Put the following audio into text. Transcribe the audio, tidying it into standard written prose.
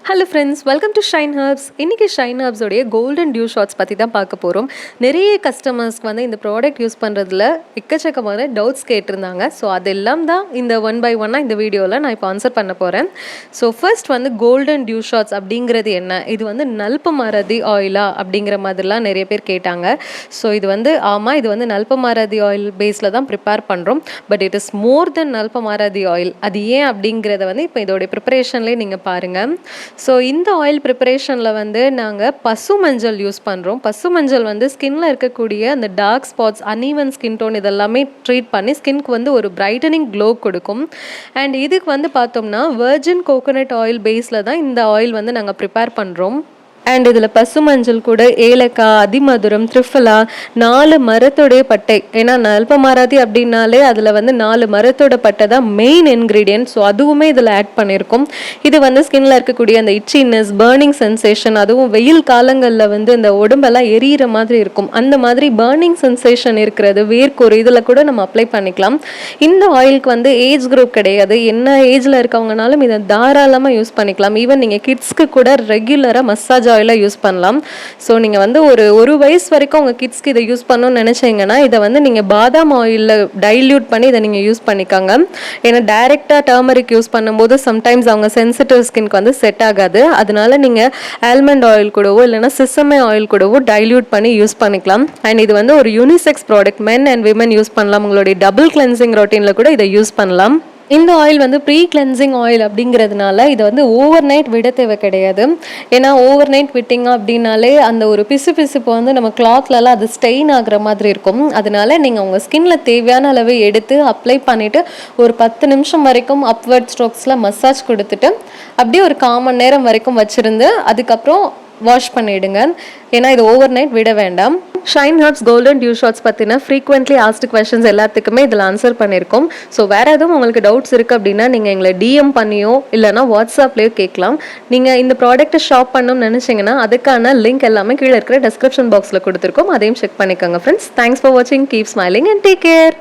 Hello friends, welcome to Shine Herbs. இன்னைக்கு Shine Herbs உடைய golden dew shots பத்தி தான் பார்க்க போறோம். நிறைய கஸ்டமர்ஸ்க்கு வந்து இந்த ப்ராடக்ட் யூஸ் பண்றதுல எக்கச்சக்கமான டவுட்ஸ் கேட்டிருந்தாங்க. ஸோ அதெல்லாம் தான் இந்த ஒன் பை ஒன்னா இந்த வீடியோவில் நான் இப்போ ஆன்சர் பண்ண போறேன். ஸோ ஃபர்ஸ்ட் வந்து golden dew shots அப்படிங்கிறது என்ன? இது வந்து நல்பமரதி ஆயிலா அப்படிங்கிற மாதிரிலாம் நிறைய பேர் கேட்டாங்க. ஸோ இது வந்து இது வந்து நல்பமரதி ஆயில் பேஸில் தான் ப்ரிப்பேர் பண்ணுறோம். But it is more than நல்பமரதி ஆயில். அது ஏன் அப்படிங்கிறத வந்து இப்போ இதோடைய ப்ரிப்பரேஷன்லேயே நீங்கள் பாருங்கள். ஸோ இந்த ஆயில் ப்ரிப்பரேஷனில் வந்து நாங்கள் பசு மஞ்சள் யூஸ் பண்ணுறோம். பசு மஞ்சள் வந்து ஸ்கின்ல இருக்கக்கூடிய அந்த dark spots, uneven skin tone இதெல்லாமே ட்ரீட் பண்ணி ஸ்கின்க்கு வந்து ஒரு பிரைட்டனிங் க்ளோ கொடுக்கும். அண்ட் இதுக்கு வந்து பார்த்தோம்னா வெர்ஜின் கோகோனட் ஆயில் பேஸில் தான் இந்த ஆயில் வந்து நாங்கள் ப்ரிப்பேர் பண்ணுறோம். அண்ட் இதில் பசு மஞ்சள் கூட ஏலக்காய், அதிமதுரம், த்ரிஃபலா, 4 மரத்தோடைய பட்டை. ஏன்னா நல்பமராதி அப்படின்னாலே அதில் வந்து 4 மரத்தோட பட்டை தான் மெயின் இன்க்ரீடியன்ட். ஸோ அதுவுமே இதில் ஆட் பண்ணியிருக்கோம். இது வந்து ஸ்கின்ல இருக்கக்கூடிய அந்த இச்சினஸ், பர்னிங் சென்சேஷன், அதுவும் வெயில் காலங்களில் வந்து இந்த உடம்பெல்லாம் எரியிற மாதிரி இருக்கும். அந்த மாதிரி பர்னிங் சென்சேஷன் இருக்கிறது, வேர்க்கூறு, இதில் கூட நம்ம அப்ளை பண்ணிக்கலாம். இந்த ஆயிலுக்கு வந்து ஏஜ் குரூப் கிடையாது. என்ன ஏஜில் இருக்கவங்கனாலும் இதை தாராளமாக யூஸ் பண்ணிக்கலாம். ஈவன் நீங்கள் கிட்ஸ்க்கு கூட ரெகுலராக மசாஜ் ஆயிலை யூஸ் பண்ணலாம். ஸோ நீங்கள் வந்து ஒரு வயசு வரைக்கும் உங்கள் கிட்ஸ்க்கு இதை யூஸ் பண்ணணும்னு நினச்சிங்கன்னா இதை வந்து நீங்கள் பாதாம் ஆயிலில் டைல்யூட் பண்ணி இதை நீங்கள் யூஸ் பண்ணிக்கோங்க. ஏன்னா டைரெக்டாக டர்மரிக் யூஸ் பண்ணும்போது சம்டைம்ஸ் அவங்க சென்சிட்டிவ் ஸ்கின்க்கு வந்து செட் ஆகாது. அதனால நீங்கள் ஆல்மண்ட் ஆயில் கூடவோ இல்லைனா சிசமே ஆயில் கூடவோ டைல்யூட் பண்ணி யூஸ் பண்ணிக்கலாம். அண்ட் இது வந்து ஒரு unisex product, men and women use பண்ணலாம். உங்களுடைய டபுள் கிளென்சிங் ரொட்டீனில் கூட இதை யூஸ் பண்ணலாம். இந்த ஆயில் வந்து ப்ரீ கிளென்சிங் ஆயில் அப்படிங்கிறதுனால இதை வந்து ஓவர் நைட் விட தேவை கிடையாது. ஏன்னா ஓவர் நைட் விட்டிங்க அப்படின்னாலே அந்த ஒரு பிசுப்பு வந்து நம்ம கிளாத்லலாம் அது ஸ்டெயின் ஆகுற மாதிரி இருக்கும். அதனால நீங்கள் உங்கள் ஸ்கின்ல தேவையான அளவு எடுத்து அப்ளை பண்ணிவிட்டு ஒரு 10 நிமிஷம் வரைக்கும் அப்வர்ட் ஸ்ட்ரோக்ஸில் மசாஜ் கொடுத்துட்டு அப்படியே ஒரு 1/4 மணி நேரம் வரைக்கும் வச்சுருந்து அதுக்கப்புறம் வாஷ் பண்ணிவிடுங்க. ஏன்னா இது ஓவர் நைட் விட வேண்டாம். Shine herbs golden dew shots பற்றின ஃப்ரீக்வெண்ட்லி ஆஸ்டு கொஸ்டின்ஸ் எல்லாத்துக்குமே இதில் ஆன்சர் பண்ணியிருக்கோம். ஸோ வேறு எதுவும் உங்களுக்கு டவுட்ஸ் இருக்குது அப்படின்னா நீங்கள் எங்களை டிஎம் பண்ணியோ இல்லைனா வாட்ஸ்அப்லேயோ கேட்கலாம். நீங்கள் இந்த ப்ராடக்ட்டை ஷாப் பண்ணணும்னு நினச்சிங்கன்னா அதுக்கான லிங்க் எல்லாமே கீழே இருக்கிற டிஸ்கிரிப்ஷன் பாக்ஸில் கொடுத்துருக்கோம். அதையும் செக் பண்ணிக்கோங்க ஃப்ரெண்ட்ஸ். தேங்க்ஸ் ஃபார் வாட்சிங். Keep smiling and take care.